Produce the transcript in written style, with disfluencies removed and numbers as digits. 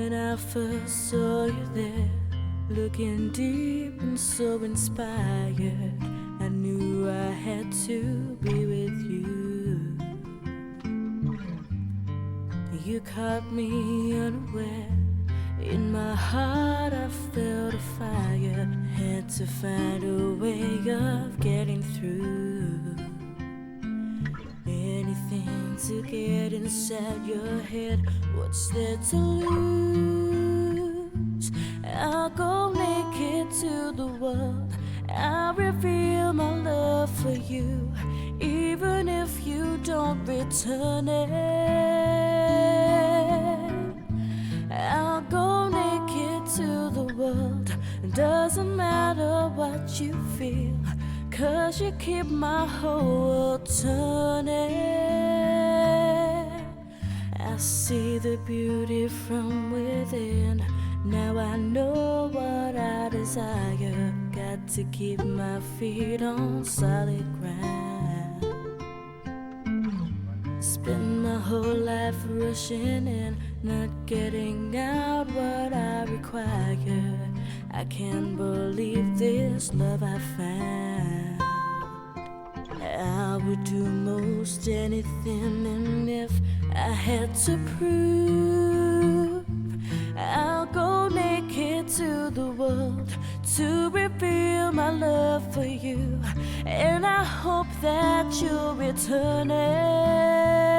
When I first saw you there, looking deep and so inspired, I knew I had to be with you. You caught me unaware. In my heart I felt a fire. Had to find a way of getting through. Anything to get inside your head. What's there to lose? I'll go naked to the world. I'll reveal my love for you, even if you don't return it. I'll go naked to the world. Doesn't matter what you feel, 'cause you keep my whole world turning. I see the beauty from within. Now I know what I desire. Got to keep my feet on solid ground. Spend my whole life rushing in, not getting out what I require. I can't believe this love I found. I would do most anything, and if I had to prove, I'll go naked to the world to reveal my love for you, and I hope that you'll return it.